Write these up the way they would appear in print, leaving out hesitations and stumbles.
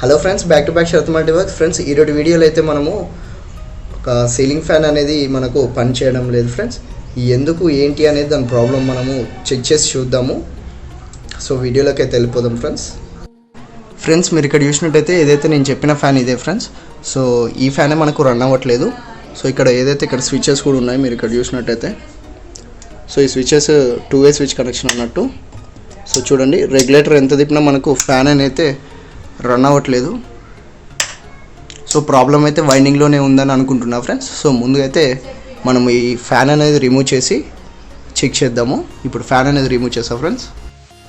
Hello friends, back to back Sharath multi works. Friends, ఈరోజు వీడియోలో అయితే మనము ఒక సీలింగ్ ఫ్యాన్ అనేది మనకు పని చేయడం లేదు ఫ్రెండ్స్. ఎందుకు ఏంటి అనేది దాని ప్రాబ్లం మనము చెక్ చేసి చూద్దాము. సో వీడియోలోకి అయితే వెళ్ళిపోదాం ఫ్రెండ్స్. మీరు ఇక్కడ చూసినట్టయితే ఏదైతే నేను చెప్పిన ఫ్యాన్ ఇదే ఫ్రెండ్స్. సో ఈ ఫ్యానే మనకు రన్ అవ్వట్లేదు. సో ఇక్కడ ఏదైతే ఇక్కడ స్విచెస్ కూడా ఉన్నాయి మీరు ఇక్కడ చూసినట్టయితే. సో ఈ స్విచెస్ 2-way స్విచ్ కనెక్షన్ అన్నట్టు. సో చూడండి, రెగ్యులేటర్ ఎంత తిప్పినా మనకు ఫ్యాన్ అయితే రన్ అవ్వట్లేదు. సో ప్రాబ్లం అయితే వైండింగ్లోనే ఉందని అనుకుంటున్నా ఫ్రెండ్స్. సో ముందుగా అయితే మనం ఈ ఫ్యాన్ అనేది రిమూవ్ చేసి చెక్ చేద్దాము. ఇప్పుడు ఫ్యాన్ అనేది రిమూవ్ చేస్తాం ఫ్రెండ్స్.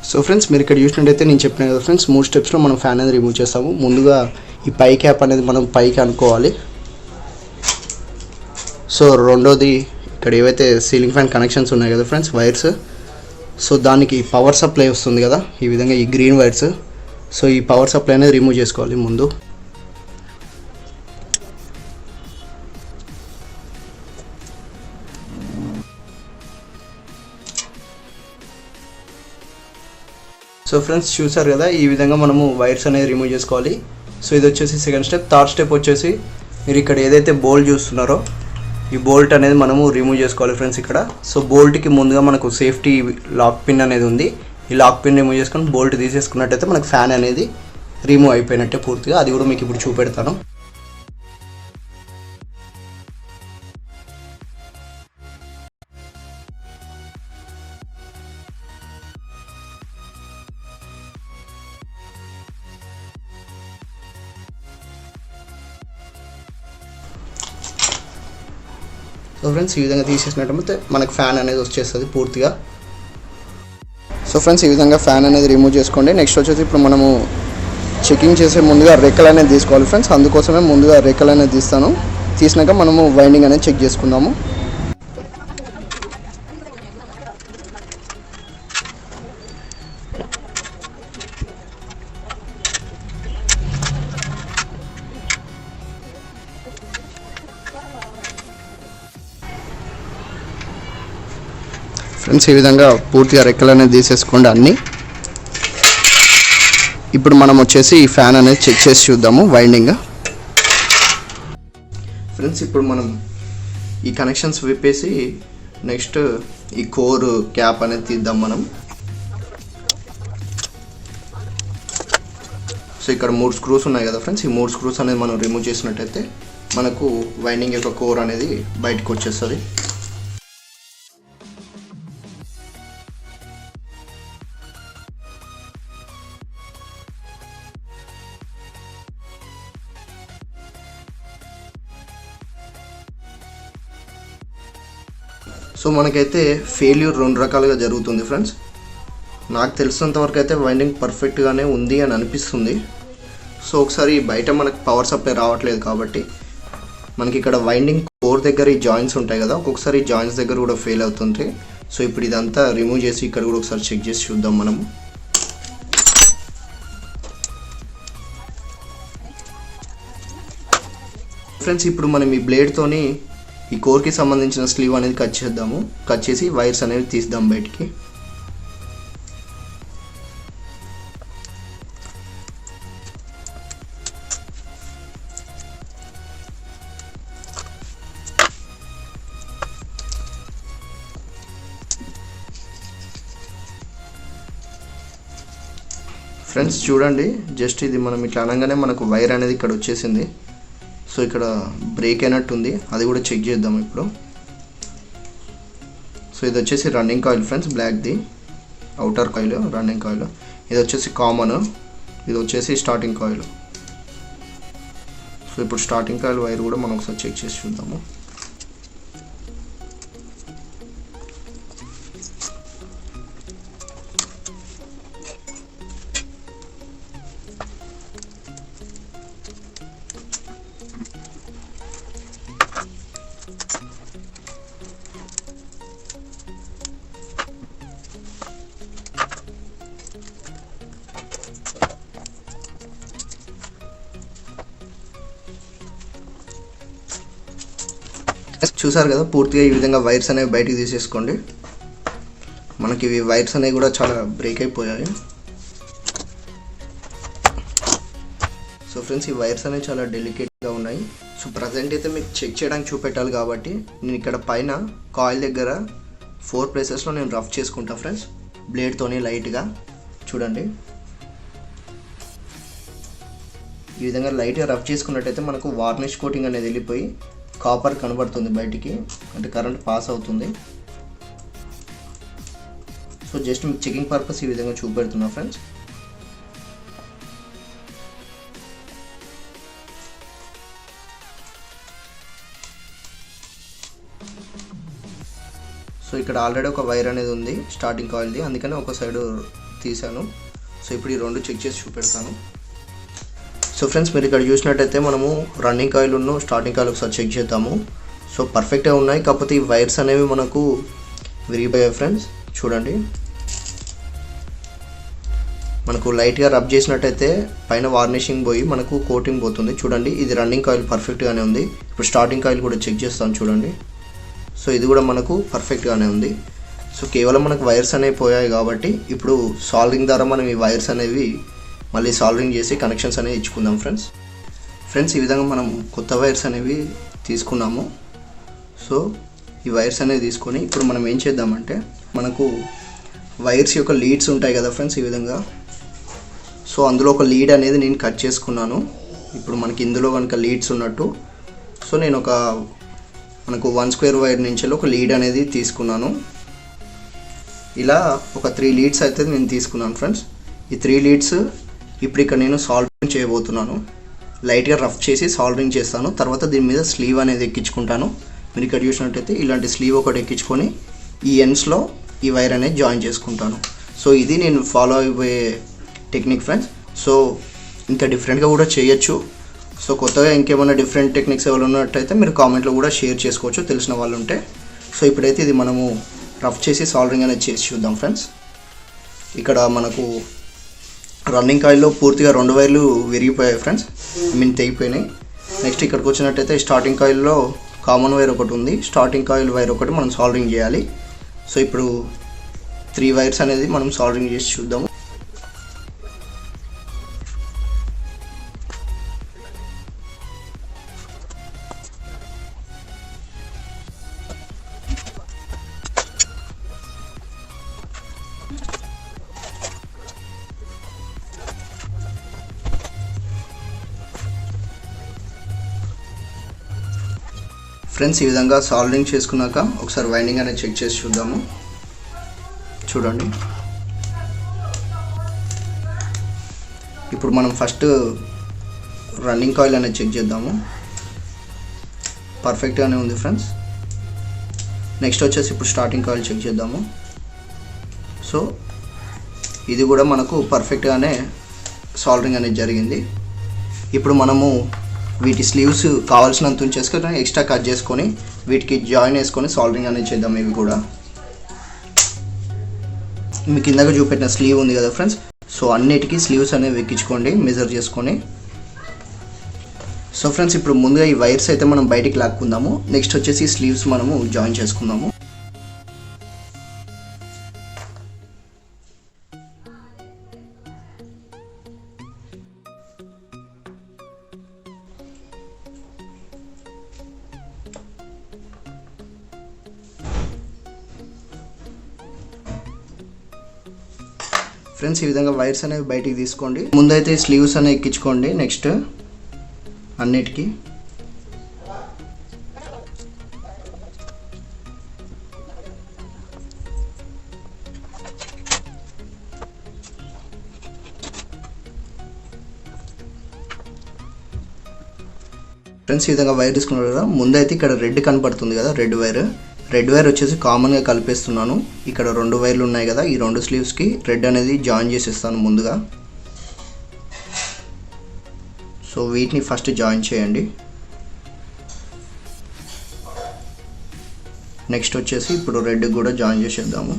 సో ఫ్రెండ్స్, మీరు ఇక్కడ చూసినట్టయితే నేను చెప్పిన కదా ఫ్రెండ్స్, 3 స్టెప్స్లో మనం ఫ్యాన్ అనేది రిమూవ్ చేస్తాము. ముందుగా ఈ పై క్యాప్ అనేది మనం పైకి అనుకోవాలి. సో రెండోది ఇక్కడ ఏవైతే సీలింగ్ ఫ్యాన్ కనెక్షన్స్ ఉన్నాయి కదా ఫ్రెండ్స్, వైర్స్. సో దానికి పవర్ సప్లై వస్తుంది కదా ఈ విధంగా, ఈ గ్రీన్ వైర్స్. సో ఈ పవర్ సప్లై అనేది రిమూవ్ చేసుకోవాలి ముందు. సో ఫ్రెండ్స్, చూసారు కదా ఈ విధంగా మనము వైర్స్ అనేది రిమూవ్ చేసుకోవాలి. సో ఇది వచ్చేసి సెకండ్ స్టెప్. థర్డ్ స్టెప్ వచ్చేసి మీరు ఇక్కడ ఏదైతే బోల్ట్ చూస్తున్నారో ఈ బోల్ట్ అనేది మనము రిమూవ్ చేసుకోవాలి ఫ్రెండ్స్ ఇక్కడ. సో బోల్ట్కి ముందుగా మనకు సేఫ్టీ లాక్ పిన్ అనేది ఉంది. ఈ లాక్ పిన్ రిమూవ్ చేసుకొని బోల్ట్ తీసేసుకున్నట్టయితే మనకు ఫ్యాన్ అనేది రిమూవ్ అయిపోయినట్టే పూర్తిగా. అది కూడా మీకు ఇప్పుడు చూపెడతాను. సో ఫ్రెండ్స్, ఈ విధంగా తీసేసినట్టయితే మనకు ఫ్యాన్ అనేది వచ్చేస్తుంది పూర్తిగా. సో ఫ్రెండ్స్, ఈ విధంగా ఫ్యాన్ అనేది రిమూవ్ చేసుకోండి. నెక్స్ట్ వచ్చేసి ఇప్పుడు మనము చెకింగ్ చేసే ముందుగా రెక్కలు అనేది తీసుకోవాలి ఫ్రెండ్స్. అందుకోసమే ముందుగా రెక్కలు అనేది తీస్తాను. తీసినాక మనము వైండింగ్ అనేది చెక్ చేసుకుందాము. ఫ్రెండ్స్, ఈ విధంగా పూర్తిగా రెక్కలు అనేది తీసేసుకోండి అన్నీ. ఇప్పుడు మనం వచ్చేసి ఈ ఫ్యాన్ అనేది చెక్ చేసి చూద్దాము వైండింగ్. ఫ్రెండ్స్, ఇప్పుడు మనం ఈ కనెక్షన్స్ విప్పేసి నెక్స్ట్ ఈ కోర్ క్యాప్ అనేది తీద్దాం మనం. సో ఇక్కడ 3 స్క్రూస్ ఉన్నాయి కదా ఫ్రెండ్స్, ఈ 3 స్క్రూస్ అనేది మనం రిమూవ్ చేసినట్టయితే మనకు వైండింగ్ యొక్క కోర్ అనేది బయటకు వచ్చేస్తుంది. సో మనకైతే ఫెయిల్యూర్ 2 రకాలుగా జరుగుతుంది ఫ్రెండ్స్. నాకు తెలిసినంతవరకు అయితే వైండింగ్ పర్ఫెక్ట్గానే ఉంది అని అనిపిస్తుంది. సో ఒకసారి బయట మనకు పవర్ సప్లై రావట్లేదు కాబట్టి మనకి ఇక్కడ వైండింగ్ కోర్ దగ్గర ఈ జాయింట్స్ ఉంటాయి కదా, ఒక్కొక్కసారి ఈ జాయింట్స్ దగ్గర కూడా ఫెయిల్ అవుతుంది. సో ఇప్పుడు ఇదంతా రిమూవ్ చేసి ఇక్కడ కూడా ఒకసారి చెక్ చేసి చూద్దాం మనము. ఫ్రెండ్స్, ఇప్పుడు మనం ఈ బ్లేడ్తోని ఈ కోర్కి సంబంధించిన స్లీవ్ అనేది కట్ చేద్దాము. కట్ చేసి వైర్స్ అనేవి తీద్దాం బయటికి. ఫ్రెండ్స్ చూడండి, జస్ట్ ఇది మనం ఇట్లా అనగానే మనకు వైర్ అనేది ఇక్కడ వచ్చేసింది. సో ఇక్కడ బ్రేక్ అయినట్టుంది, అది కూడా చెక్ చేద్దాం ఇప్పుడు. సో ఇది వచ్చేసి రన్నింగ్ కాయిల్ ఫ్రెండ్స్, బ్లాక్ది అవుటర్ కాయిల్ రన్నింగ్ కాయిల్. ఇది వచ్చేసి కామన్, ఇది వచ్చేసి స్టార్టింగ్ కాయిల్. సో ఇప్పుడు స్టార్టింగ్ కాయిల్ వైర్ కూడా మనం ఒకసారి చెక్ చేసి చూద్దాము. చూసారు కదా, పూర్తిగా ఈ విధంగా వైర్స్ అనేవి బయటికి తీసేసుకోండి. మనకి ఇవి వైర్స్ అనేవి కూడా చాలా బ్రేక్ అయిపోయాయి. ఫ్రెండ్స్ ఈ వైర్స్ అనేవి చాలా డెలికేట్గా ఉన్నాయి. సో ప్రజెంట్ అయితే మీకు చెక్ చేయడానికి చూపెట్టాలి కాబట్టి నేను ఇక్కడ పైన కాయిల్ దగ్గర 4 ప్లేసెస్లో నేను రఫ్ చేసుకుంటా ఫ్రెండ్స్, బ్లేడ్తోని లైట్గా. చూడండి, ఈ విధంగా లైట్గా రఫ్ చేసుకున్నట్టయితే మనకు వార్నిష్ కోటింగ్ అనేది వెళ్ళిపోయి కాపర్ కనబడుతుంది బయటికి, అంటే కరెంట్ పాస్ అవుతుంది. సో జస్ట్ మీకు చెకింగ్ పర్పస్ ఈ విధంగా చూపెడుతున్నా ఫ్రెండ్స్. సో ఇక్కడ ఆల్రెడీ ఒక వైర్ అనేది ఉంది స్టార్టింగ్ కాయిల్ది, అందుకని ఒక సైడ్ తీసాను. సో ఇప్పుడు ఈ 2 చెక్ చేసి చూపెడతాను. సో ఫ్రెండ్స్ మీరు ఇక్కడ చూసినట్టయితే మనము రన్నింగ్ కాయిల్ ఉన్న స్టార్టింగ్ కాయిల్ ఒకసారి చెక్ చేద్దాము. సో పర్ఫెక్ట్గా ఉన్నాయి, కాకపోతే ఈ వైర్స్ అనేవి మనకు విరిగిపోయాయి ఫ్రెండ్స్. చూడండి, మనకు లైట్గా రబ్ చేసినట్టయితే పైన వార్నిషింగ్ పోయి మనకు కోటింగ్ పోతుంది. చూడండి, ఇది రన్నింగ్ కాయిల్ పర్ఫెక్ట్గానే ఉంది. ఇప్పుడు స్టార్టింగ్ కాయిల్ కూడా చెక్ చేస్తాను చూడండి. సో ఇది కూడా మనకు పర్ఫెక్ట్గానే ఉంది. సో కేవలం మనకు వైర్స్ అనేవి పోయాయి కాబట్టి ఇప్పుడు సాల్డరింగ్ ద్వారా మనం ఈ వైర్స్ అనేవి మళ్ళీ సాల్డరింగ్ చేసి కనెక్షన్స్ అనేవి ఇచ్చుకుందాం ఫ్రెండ్స్ ఈ విధంగా మనం కొత్త వైర్స్ అనేవి తీసుకున్నాము. సో ఈ వైర్స్ అనేవి తీసుకొని ఇప్పుడు మనం ఏం చేద్దామంటే, మనకు వైర్స్ యొక్క లీడ్స్ ఉంటాయి కదా ఫ్రెండ్స్ ఈ విధంగా. సో అందులో ఒక లీడ్ అనేది నేను కట్ చేసుకున్నాను. ఇప్పుడు మనకి ఇందులో కనుక లీడ్స్ ఉన్నట్టు, సో నేను మనకు 1 స్క్వేర్ వైర్ నుంచి ఒక లీడ్ అనేది తీసుకున్నాను. ఇలా ఒక 3 లీడ్స్ అయితే నేను తీసుకున్నాను ఫ్రెండ్స్. ఈ 3 లీడ్స్ ఇప్పుడు ఇక్కడ నేను సాల్డరింగ్ చేయబోతున్నాను. లైట్గా రఫ్ చేసి సాల్డరింగ్ చేస్తాను. తర్వాత దీని మీద స్లీవ్ అనేది ఎక్కించుకుంటాను. మీరు ఇక్కడ చూసినట్టయితే ఇలాంటి స్లీవ్ ఒకటి ఎక్కించుకొని ఈ ఎండ్స్లో ఈ వైర్ అనేది జాయిన్ చేసుకుంటాను. సో ఇది నేను ఫాలో అయిపోయే టెక్నిక్ ఫ్రెండ్స్. సో ఇంకా డిఫరెంట్గా కూడా చేయొచ్చు. సో కొత్తగా ఇంకేమైనా డిఫరెంట్ టెక్నిక్స్ ఎవరు ఉన్నట్టయితే మీరు కామెంట్లో కూడా షేర్ చేసుకోవచ్చు తెలిసిన వాళ్ళు ఉంటే. సో ఇప్పుడైతే ఇది మనము రఫ్ చేసి సాల్డరింగ్ అనేది చేసి చూద్దాం ఫ్రెండ్స్. ఇక్కడ మనకు రన్నింగ్ కాయిల్లో పూర్తిగా 2 వైర్లు విరిగిపోయాయి ఫ్రెండ్స్, తెగిపోయినాయి. నెక్స్ట్ ఇక్కడికి వచ్చినట్టయితే స్టార్టింగ్ కాయిల్లో కామన్ వైర్ ఒకటి ఉంది, స్టార్టింగ్ కాయిల్ వైర్ ఒకటి మనం సాల్డరింగ్ చేయాలి. సో ఇప్పుడు 3 వైర్స్ అనేది మనం సాల్డరింగ్ చేసి చూద్దాము. ఫ్రెండ్స్ ఈ విధంగా సాల్డరింగ్ చేసుకున్నాక ఒకసారి వైండింగ్ అనేది చెక్ చేసి చూద్దాము. చూడండి, ఇప్పుడు మనం ఫస్ట్ రన్నింగ్ కాయిల్ అనేది చెక్ చేద్దాము. పర్ఫెక్ట్గానే ఉంది ఫ్రెండ్స్. నెక్స్ట్ వచ్చేసి ఇప్పుడు స్టార్టింగ్ కాయిల్ చెక్ చేద్దాము. సో ఇది కూడా మనకు పర్ఫెక్ట్గానే సాల్డరింగ్ అనేది జరిగింది. ఇప్పుడు మనము వీటి స్లీవ్స్ కావాల్సినంత ఉంచేసుకొని ఎక్స్ట్రా కట్ చేసుకొని వీటికి జాయిన్ వేసుకొని సాల్డరింగ్ అనేది చేద్దాం. ఇవి కూడా మీకు కిందగా చూపెట్టిన స్లీవ్ ఉంది కదా ఫ్రెండ్స్, సో అన్నిటికీ స్లీవ్స్ అనేవి ఎక్కించుకోండి మెజర్ చేసుకొని. సో ఫ్రెండ్స్ ఇప్పుడు ముందుగా ఈ వైర్స్ అయితే మనం బయటికి లాక్కుందాము. నెక్స్ట్ వచ్చేసి స్లీవ్స్ మనము జాయిన్ చేసుకుందాము. ఫ్రెండ్స్ ఈ విధంగా వైర్స్ అనేవి బయటికి తీసుకోండి. ముందైతే స్లీవ్స్ అనేవి ఎక్కించుకోండి. నెక్స్ట్ అన్నిటికీ ఫ్రెండ్స్ ఈ విధంగా వైర్ తీసుకున్నారు కదా. ముందైతే ఇక్కడ రెడ్ కనపడుతుంది కదా, రెడ్ వైర్ వచ్చేసి కామన్గా కలిపేస్తున్నాను. ఇక్కడ 2 వైర్లు ఉన్నాయి కదా, ఈ 2 స్లీవ్స్కి రెడ్ అనేది జాయిన్ చేసేస్తాను ముందుగా. సో వీటిని ఫస్ట్ జాయిన్ చేయండి. నెక్స్ట్ వచ్చేసి ఇప్పుడు రెడ్ కూడా జాయిన్ చేసేద్దాము.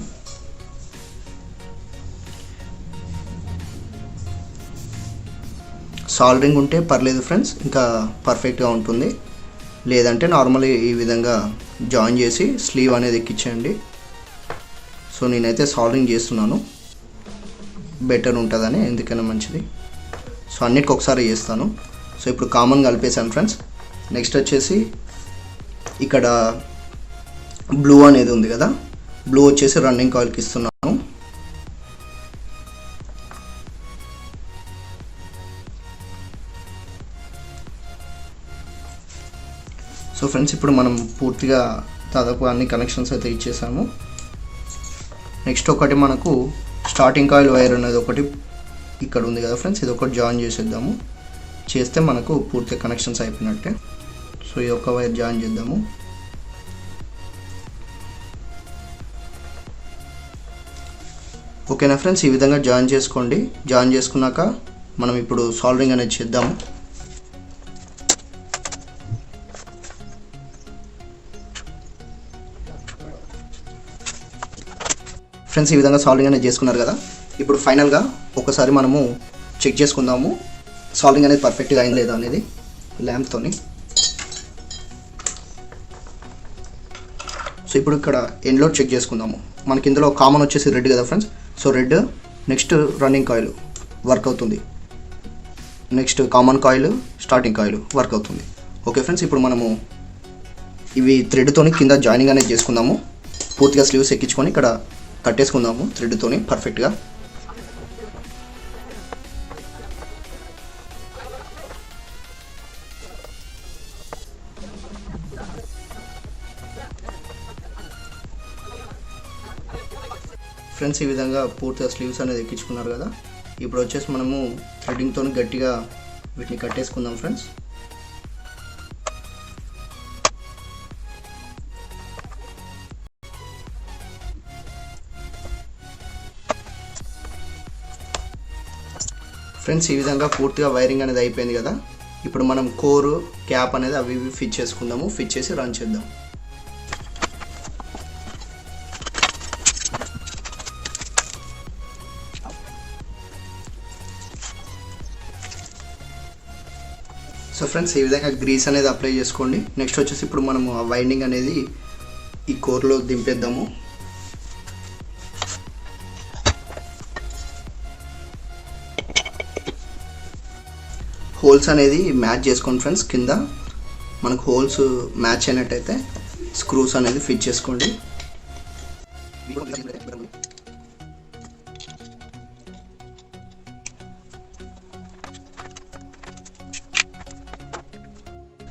సాల్డరింగ్ ఉంటే పర్లేదు ఫ్రెండ్స్, ఇంకా పర్ఫెక్ట్గా ఉంటుంది. లేదంటే నార్మల్ ఈ విధంగా జాయిన్ చేసి స్లీవ్ అనేది ఎక్కించండి. సో నేనైతే సాల్డరింగ్ చేస్తున్నాను, బెటర్ ఉంటుందని, ఎందుకైనా మంచిది. సో అన్నిటికి ఒకసారి చేస్తాను. సో ఇప్పుడు కామన్ కలిపేసాను ఫ్రెండ్స్. నెక్స్ట్ వచ్చేసి ఇక్కడ బ్లూ అనేది ఉంది కదా, బ్లూ వచ్చేసి రన్నింగ్ కాయిల్కి ఇస్తున్నాను. సో ఫ్రెండ్స్ ఇప్పుడు మనం పూర్తిగా దాదాపు అన్ని కనెక్షన్స్ అయితే ఇచ్చేసాము. నెక్స్ట్ ఒకటి మనకు స్టార్టింగ్ కాయిల్ వైర్ అనేది ఒకటి ఇక్కడ ఉంది కదా ఫ్రెండ్స్, ఇది ఒకటి జాయిన్ చేసేద్దాము. చేస్తే మనకు పూర్తిగా కనెక్షన్స్ అయిపోయినట్టే. సో ఈ ఒక్క వైర్ జాయిన్ చేద్దాము. ఓకేనా ఫ్రెండ్స్, ఈ విధంగా జాయిన్ చేసుకోండి. జాయిన్ చేసుకున్నాక మనం ఇప్పుడు సాల్డరింగ్ అనేది చేద్దాము. ఫ్రెండ్స్ ఈ విధంగా సాల్డరింగ్ అనేది చేసుకున్నారు కదా. ఇప్పుడు ఫైనల్గా ఒకసారి మనము చెక్ చేసుకుందాము సాల్డరింగ్ అనేది పర్ఫెక్ట్గా అయింది లేదా అనేది ల్యాంప్తోని. సో ఇప్పుడు ఇక్కడ ఎండ్లో చెక్ చేసుకుందాము. మనకి ఇందులో కామన్ వచ్చేసి రెడ్ కదా friends. So red, next running coil work అవుతుంది, next common coil, starting coil work అవుతుంది. ఓకే ఫ్రెండ్స్, ఇప్పుడు మనము ఇవి థ్రెడ్తోని కింద జాయినింగ్ అనేది చేసుకుందాము. పూర్తిగా స్లీవ్స్ ఎక్కించుకొని ఇక్కడ కట్టేసుకుందాము థ్రెడ్తోని పర్ఫెక్ట్గా. ఫ్రెండ్స్ ఈ విధంగా పూర్తిగా స్లీవ్స్ అనేది ఎక్కించుకున్నారు కదా. ఇప్పుడు వచ్చేసి మనము థ్రెడ్డింగ్తో గట్టిగా వీటిని కట్టేసుకుందాం ఫ్రెండ్స్. ఫ్రెండ్స్ ఈ విధంగా పూర్తిగా వైరింగ్ అనేది అయిపోయింది కదా. ఇప్పుడు మనం కోరు, క్యాప్ అనేది అవి ఇవి ఫిట్ చేసుకుందాము. ఫిట్ చేసి రన్ చేద్దాం. సో ఫ్రెండ్స్ ఈ విధంగా గ్రీస్ అనేది అప్లై చేసుకోండి. నెక్స్ట్ వచ్చేసి ఇప్పుడు మనము ఆ వైండింగ్ అనేది ఈ కోర్లో దింపేద్దాము. హోల్స్ అనేది మ్యాచ్ చేసుకోండి ఫ్రెండ్స్. కింద మనకు హోల్స్ మ్యాచ్ అయినట్టయితే స్క్రూస్ అనేది ఫిట్ చేసుకోండి.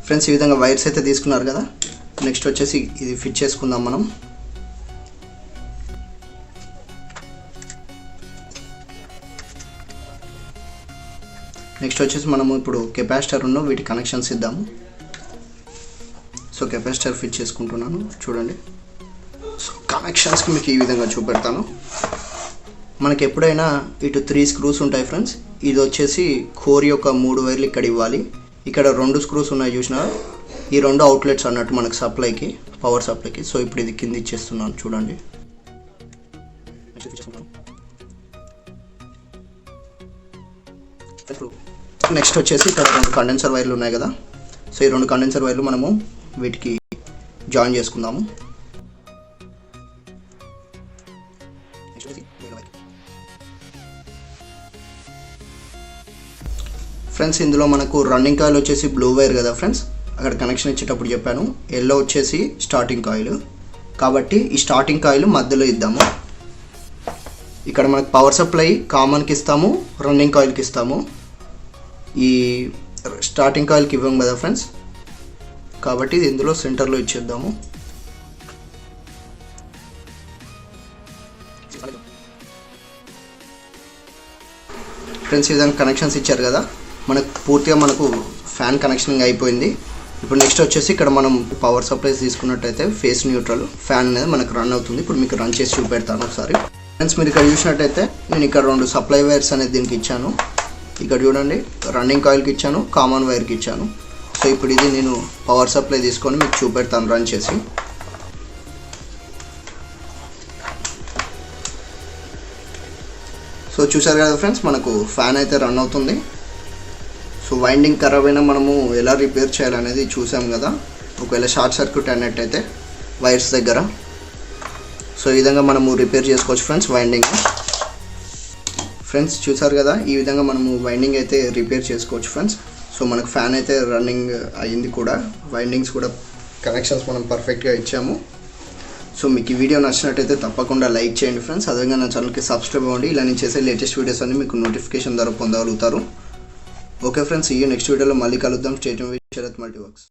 ఫ్రెండ్స్ ఈ విధంగా వైర్స్ అయితే తీసుకున్నారు కదా. నెక్స్ట్ వచ్చేసి ఇది ఫిట్ చేసుకుందాం మనం. నెక్స్ట్ వచ్చేసి మనము ఇప్పుడు కెపాసిటర్ ఉన్న వీటి కనెక్షన్స్ ఇద్దాము. సో కెపాసిటర్ ఫిట్ చేసుకుంటున్నాను చూడండి. సో కనెక్షన్స్కి మీకు ఈ విధంగా చూపెడతాను. మనకి ఎప్పుడైనా ఇటు 3 స్క్రూస్ ఉంటాయి ఫ్రెండ్స్. ఇది వచ్చేసి కోర్ యొక్క 3 వైర్లు ఇక్కడ ఇవ్వాలి. ఇక్కడ 2 స్క్రూస్ ఉన్నాయి చూసినా, ఈ 2 అవుట్లెట్స్ అన్నట్టు మనకు సప్లైకి, పవర్ సప్లైకి. సో ఇప్పుడు ఇది కింద ఇచ్చేస్తున్నాను చూడండి. నెక్స్ట్ వచ్చేసి ఇక్కడ 2 కండెన్సర్ వైర్లు ఉన్నాయి కదా. సో ఈ 2 కండెన్సర్ వైర్లు మనము వీటికి జాయిన్ చేసుకుందాము. ఫ్రెండ్స్ ఇందులో మనకు రన్నింగ్ కాయిల్ వచ్చేసి బ్లూ వైర్ కదా ఫ్రెండ్స్, అక్కడ కనెక్షన్ ఇచ్చేటప్పుడు చెప్పాను. ఎల్లో వచ్చేసి స్టార్టింగ్ కాయిల్, కాబట్టి ఈ స్టార్టింగ్ కాయిల్ మధ్యలో ఇద్దాము. ఇక్కడ మనకు పవర్ సప్లై కామన్కి ఇస్తాము, రన్నింగ్ కాయిల్కి ఇస్తాము. ఈ స్టార్టింగ్ కాయిల్కి ఇవ్వం కదా ఫ్రెండ్స్, కాబట్టి ఇది ఇందులో సెంటర్లో ఇచ్చేద్దాము. ఫ్రెండ్స్ ఈ విధంగా కనెక్షన్స్ ఇచ్చారు కదా. మనకు ఫ్యాన్ కనెక్షనింగ్ అయిపోయింది. ఇప్పుడు నెక్స్ట్ వచ్చేసి ఇక్కడ మనం పవర్ సప్లైస్ తీసుకున్నట్టయితే ఫేస్ న్యూట్రల్ ఫ్యాన్ అనేది మనకు రన్ అవుతుంది. ఇప్పుడు మీకు రన్ చేసి చూపెడతాను ఒకసారి. ఫ్రెండ్స్ మీరు ఇక్కడ చూసినట్టయితే నేను ఇక్కడ 2 సప్లై వైర్స్ అనేది దీనికి ఇచ్చాను. ఇక్కడ చూడండి, రన్నింగ్ కాయిల్కి ఇచ్చాను, కామన్ వైర్కి ఇచ్చాను. సో ఇప్పుడు ఇది నేను పవర్ సప్లై తీసుకొని మీకు చూపెడతాను రన్ చేసి. సో చూసారు కదా ఫ్రెండ్స్, మనకు ఫ్యాన్ అయితే రన్ అవుతుంది. సో వైండింగ్ ఖరాబ్ అయినా మనము ఎలా రిపేర్ చేయాలనేది చూసాం కదా. ఒకవేళ షార్ట్ సర్క్యూట్ అయినట్టయితే వైర్స్ దగ్గర, సో ఈ విధంగా మనము రిపేర్ చేసుకోవచ్చు ఫ్రెండ్స్ వైండింగ్. ఫ్రెండ్స్ చూసారు కదా, ఈ విధంగా మనము వైండింగ్ అయితే రిపేర్ చేసుకోవచ్చు ఫ్రెండ్స్. సో మనకు ఫ్యాన్ అయితే రన్నింగ్ అయ్యింది కూడా, వైండింగ్స్ కూడా కనెక్షన్స్ మనం పర్ఫెక్ట్గా ఇచ్చాము. సో మీకు ఈ వీడియో నచ్చినట్టయితే తప్పకుండా లైక్ చేయండి ఫ్రెండ్స్. అదేవిధంగా నా ఛానల్కి సబ్స్క్రైబ్ అవ్వండి. ఇలా నేను చేసే లేటెస్ట్ వీడియోస్ అన్ని మీకు నోటిఫికేషన్ ద్వారా పొందగలుగుతారు. ఓకే ఫ్రెండ్స్, ఈ నెక్స్ట్ వీడియోలో మళ్ళీ కలుద్దాం. Stay tuned with Sarath మల్టీవర్క్స్.